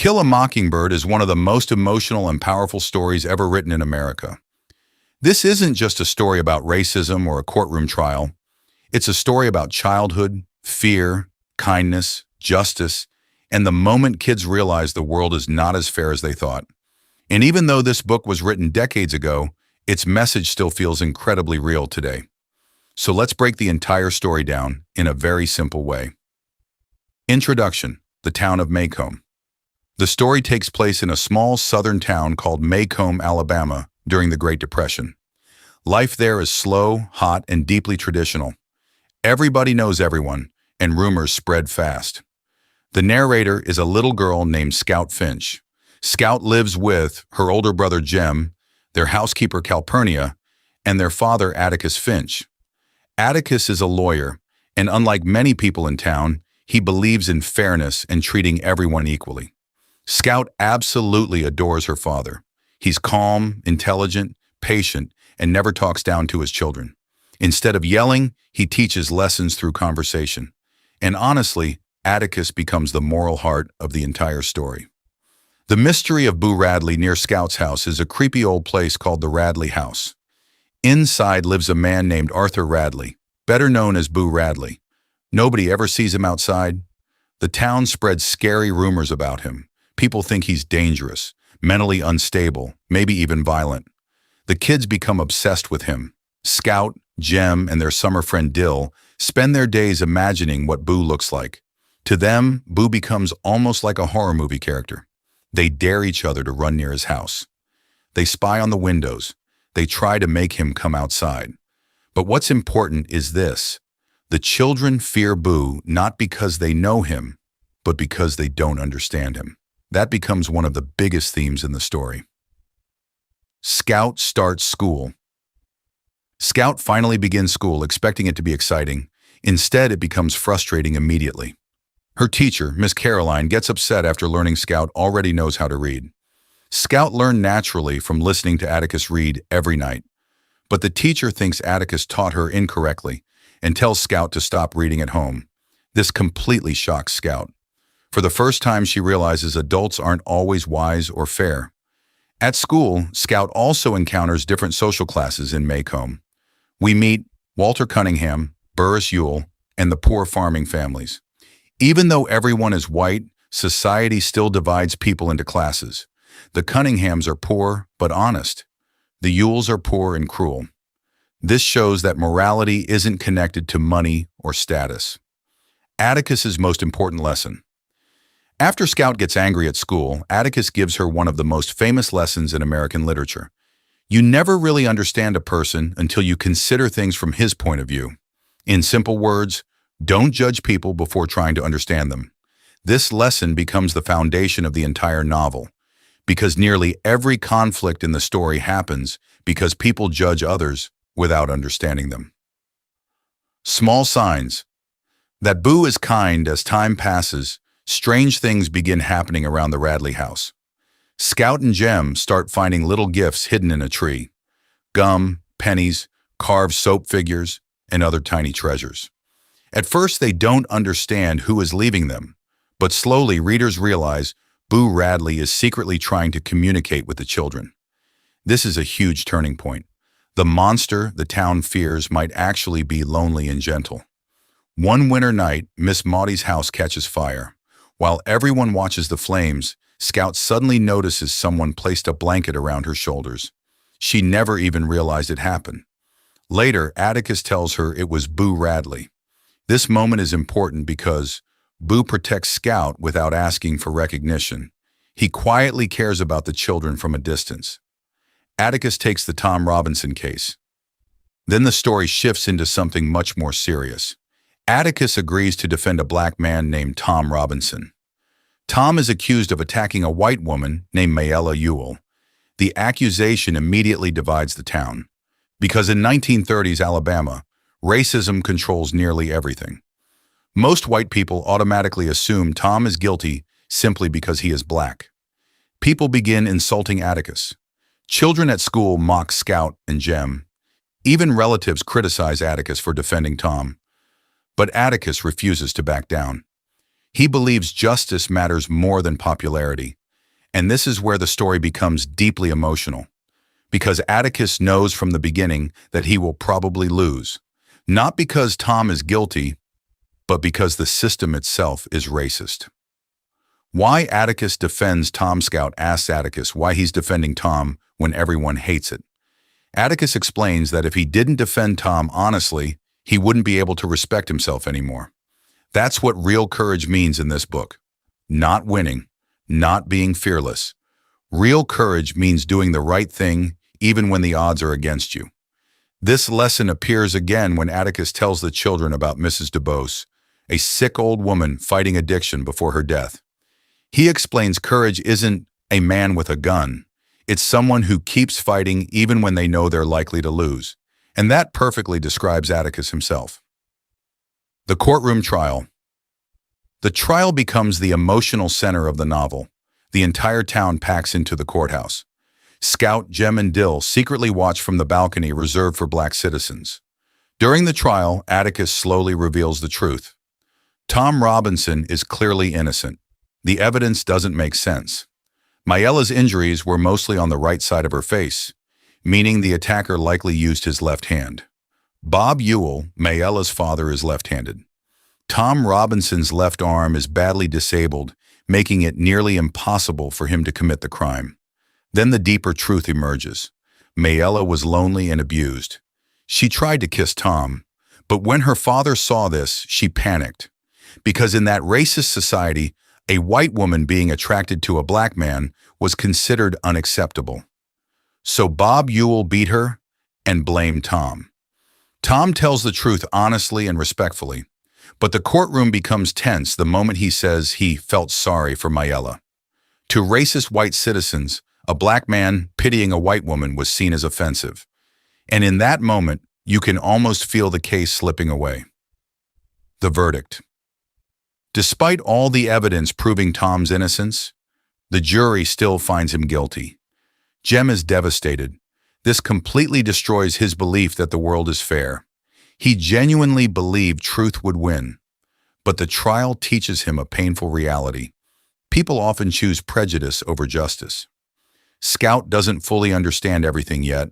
Kill a Mockingbird is one of the most emotional and powerful stories ever written in America. This isn't just a story about racism or a courtroom trial. It's a story about childhood, fear, kindness, justice, and the moment kids realize the world is not as fair as they thought. And even though this book was written decades ago, its message still feels incredibly real today. So let's break the entire story down in a very simple way. Introduction: the town of Macomb. The story takes place in a small southern town called Macomb, Alabama, during the Great Depression. Life there is slow, hot, and deeply traditional. Everybody knows everyone, and rumors spread fast. The narrator is a little girl named Scout Finch. Scout lives with her older brother Jem, their housekeeper Calpurnia, and their father Atticus Finch. Atticus is a lawyer, and unlike many people in town, he believes in fairness and treating everyone equally. Scout absolutely adores her father. He's calm, intelligent, patient, and never talks down to his children. Instead of yelling, he teaches lessons through conversation. And honestly, Atticus becomes the moral heart of the entire story. The mystery of Boo Radley near Scout's house is a creepy old place called the Radley House. Inside lives a man named Arthur Radley, better known as Boo Radley. Nobody ever sees him outside. The town spreads scary rumors about him. People think he's dangerous, mentally unstable, maybe even violent. The kids become obsessed with him. Scout, Jem, and their summer friend Dill spend their days imagining what Boo looks like. To them, Boo becomes almost like a horror movie character. They dare each other to run near his house. They spy on the windows. They try to make him come outside. But what's important is this: the children fear Boo not because they know him, but because they don't understand him. That becomes one of the biggest themes in the story. Scout starts school. Scout finally begins school, expecting it to be exciting. Instead, it becomes frustrating immediately. Her teacher, Miss Caroline, gets upset after learning Scout already knows how to read. Scout learned naturally from listening to Atticus read every night. But the teacher thinks Atticus taught her incorrectly and tells Scout to stop reading at home. This completely shocks Scout. For the first time, she realizes adults aren't always wise or fair. At school, Scout also encounters different social classes in Macomb. We meet Walter Cunningham, Burris Ewell, and the poor farming families. Even though everyone is white, society still divides people into classes. The Cunninghams are poor but honest. The Ewells are poor and cruel. This shows that morality isn't connected to money or status. Atticus's most important lesson. After Scout gets angry at school, Atticus gives her one of the most famous lessons in American literature. You never really understand a person until you consider things from his point of view. In simple words, don't judge people before trying to understand them. This lesson becomes the foundation of the entire novel, because nearly every conflict in the story happens because people judge others without understanding them. Small signs that Boo is kind. As time passes, strange things begin happening around the Radley house. Scout and Jem start finding little gifts hidden in a tree: gum, pennies, carved soap figures, and other tiny treasures. At first, they don't understand who is leaving them, but slowly readers realize Boo Radley is secretly trying to communicate with the children. This is a huge turning point. The monster the town fears might actually be lonely and gentle. One winter night, Miss Maudie's house catches fire. While everyone watches the flames, Scout suddenly notices someone placed a blanket around her shoulders. She never even realized it happened. Later, Atticus tells her it was Boo Radley. This moment is important because Boo protects Scout without asking for recognition. He quietly cares about the children from a distance. Atticus takes the Tom Robinson case. Then the story shifts into something much more serious. Atticus agrees to defend a black man named Tom Robinson. Tom is accused of attacking a white woman named Mayella Ewell. The accusation immediately divides the town, because in 1930s Alabama, racism controls nearly everything. Most white people automatically assume Tom is guilty simply because he is black. People begin insulting Atticus. Children at school mock Scout and Jem. Even relatives criticize Atticus for defending Tom. But Atticus refuses to back down. He believes justice matters more than popularity. And this is where the story becomes deeply emotional, because Atticus knows from the beginning that he will probably lose, not because Tom is guilty, but because the system itself is racist. Why Atticus defends Tom Scout asks Atticus why he's defending Tom when everyone hates it. Atticus explains that if he didn't defend Tom honestly, he wouldn't be able to respect himself anymore. That's what real courage means in this book. Not winning, not being fearless. Real courage means doing the right thing even when the odds are against you. This lesson appears again when Atticus tells the children about Mrs. DuBose, a sick old woman fighting addiction before her death. He explains courage isn't a man with a gun. It's someone who keeps fighting even when they know they're likely to lose. And that perfectly describes Atticus himself. The courtroom trial. The trial becomes the emotional center of the novel. The entire town packs into the courthouse. Scout, Jem, and Dill secretly watch from the balcony reserved for black citizens. During the trial, Atticus slowly reveals the truth. Tom Robinson is clearly innocent. The evidence doesn't make sense. Mayella's injuries were mostly on the right side of her face, meaning the attacker likely used his left hand. Bob Ewell, Mayella's father, is left-handed. Tom Robinson's left arm is badly disabled, making it nearly impossible for him to commit the crime. Then the deeper truth emerges. Mayella was lonely and abused. She tried to kiss Tom, but when her father saw this, she panicked. Because in that racist society, a white woman being attracted to a black man was considered unacceptable. So Bob Ewell beat her and blamed Tom. Tom tells the truth honestly and respectfully, but the courtroom becomes tense the moment he says he felt sorry for Mayella. To racist white citizens, a black man pitying a white woman was seen as offensive. And in that moment, you can almost feel the case slipping away. The verdict. Despite all the evidence proving Tom's innocence, the jury still finds him guilty. Jem is devastated. This completely destroys his belief that the world is fair. He genuinely believed truth would win. But the trial teaches him a painful reality. People often choose prejudice over justice. Scout doesn't fully understand everything yet,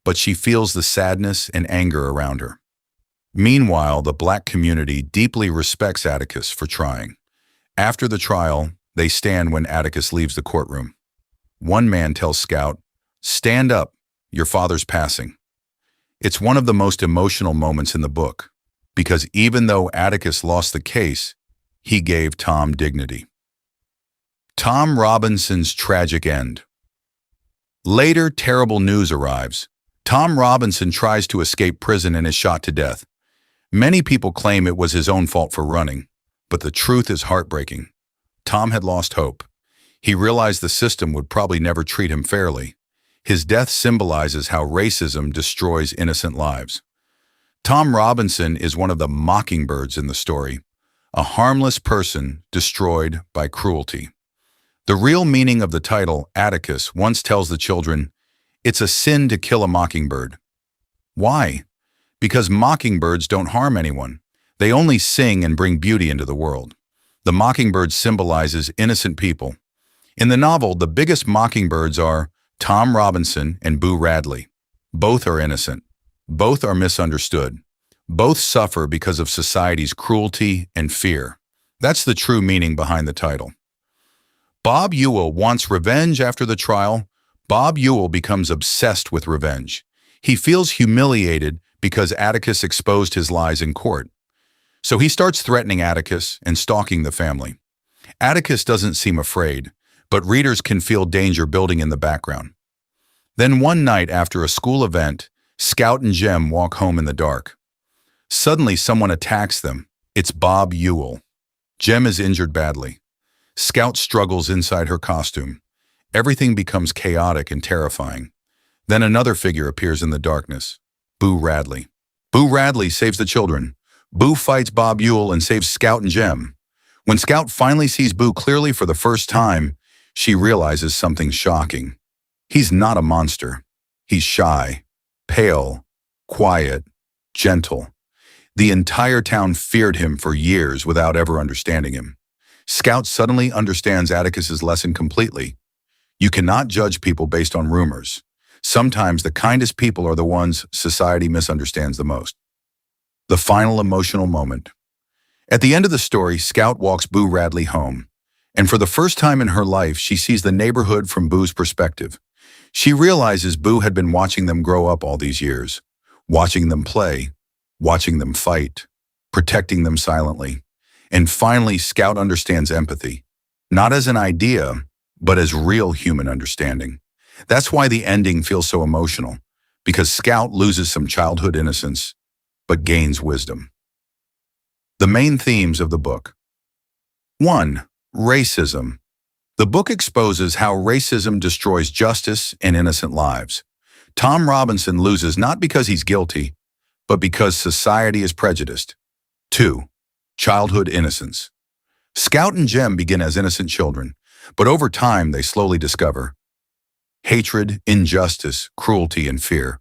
but she feels the sadness and anger around her. Meanwhile, the black community deeply respects Atticus for trying. After the trial, they stand when Atticus leaves the courtroom. One man tells Scout, "Stand up, your father's passing." It's one of the most emotional moments in the book, because even though Atticus lost the case, he gave Tom dignity. Tom Robinson's tragic end. Later, terrible news arrives. Tom Robinson tries to escape prison and is shot to death. Many people claim it was his own fault for running, but the truth is heartbreaking. Tom had lost hope. He realized the system would probably never treat him fairly. His death symbolizes how racism destroys innocent lives. Tom Robinson is one of the Mockingbirds in the story, a harmless person destroyed by cruelty. The real meaning of the title, Atticus, once tells the children, "It's a sin to kill a mockingbird." Why? Because mockingbirds don't harm anyone. They only sing and bring beauty into the world. The mockingbird symbolizes innocent people. In the novel, the biggest mockingbirds are Tom Robinson and Boo Radley. Both are innocent. Both are misunderstood. Both suffer because of society's cruelty and fear. That's the true meaning behind the title. Bob Ewell wants revenge after the trial. Bob Ewell becomes obsessed with revenge. He feels humiliated because Atticus exposed his lies in court. So he starts threatening Atticus and stalking the family. Atticus doesn't seem afraid, but readers can feel danger building in the background. Then one night after a school event, Scout and Jem walk home in the dark. Suddenly someone attacks them. It's Bob Ewell. Jem is injured badly. Scout struggles inside her costume. Everything becomes chaotic and terrifying. Then another figure appears in the darkness. Boo Radley. Boo Radley saves the children. Boo fights Bob Ewell and saves Scout and Jem. When Scout finally sees Boo clearly for the first time, she realizes something shocking. He's not a monster. He's shy, pale, quiet, gentle. The entire town feared him for years without ever understanding him. Scout suddenly understands Atticus's lesson completely. You cannot judge people based on rumors. Sometimes the kindest people are the ones society misunderstands the most. The final emotional moment. At the end of the story, Scout walks Boo Radley home. And for the first time in her life, she sees the neighborhood from Boo's perspective. She realizes Boo had been watching them grow up all these years, watching them play, watching them fight, protecting them silently. And finally, Scout understands empathy, not as an idea, but as real human understanding. That's why the ending feels so emotional, because Scout loses some childhood innocence, but gains wisdom. The main themes of the book. 1. Racism. The book exposes how racism destroys justice and innocent lives. Tom Robinson loses not because he's guilty, but because society is prejudiced. 2. Childhood innocence. Scout and Jem begin as innocent children, but over time they slowly discover hatred, injustice, cruelty, and fear.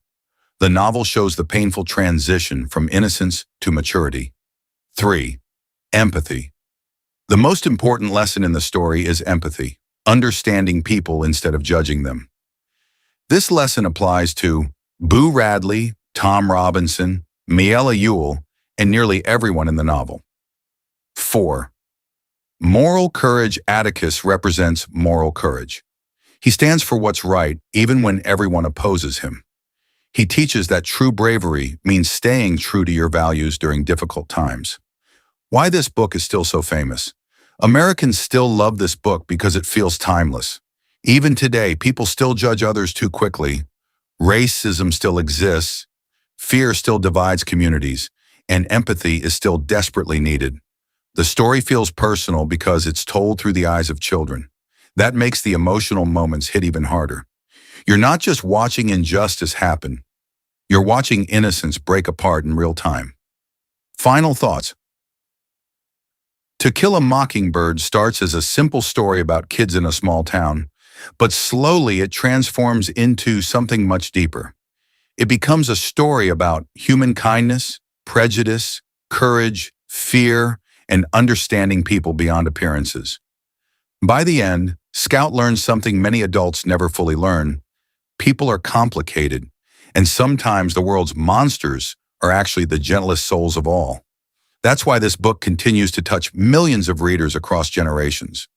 The novel shows the painful transition from innocence to maturity. 3. Empathy. The most important lesson in the story is empathy, understanding people instead of judging them. This lesson applies to Boo Radley, Tom Robinson, Miella Ewell, and nearly everyone in the novel. 4. Moral courage. Atticus represents moral courage. He stands for what's right, even when everyone opposes him. He teaches that true bravery means staying true to your values during difficult times. Why this book is still so famous? Americans still love this book because it feels timeless. Even today, people still judge others too quickly. Racism still exists. Fear still divides communities, and empathy is still desperately needed. The story feels personal because it's told through the eyes of children. That makes the emotional moments hit even harder. You're not just watching injustice happen. You're watching innocence break apart in real time. Final thoughts. To Kill a Mockingbird starts as a simple story about kids in a small town, but slowly it transforms into something much deeper. It becomes a story about human kindness, prejudice, courage, fear, and understanding people beyond appearances. By the end, Scout learns something many adults never fully learn. People are complicated, and sometimes the world's monsters are actually the gentlest souls of all. That's why this book continues to touch millions of readers across generations.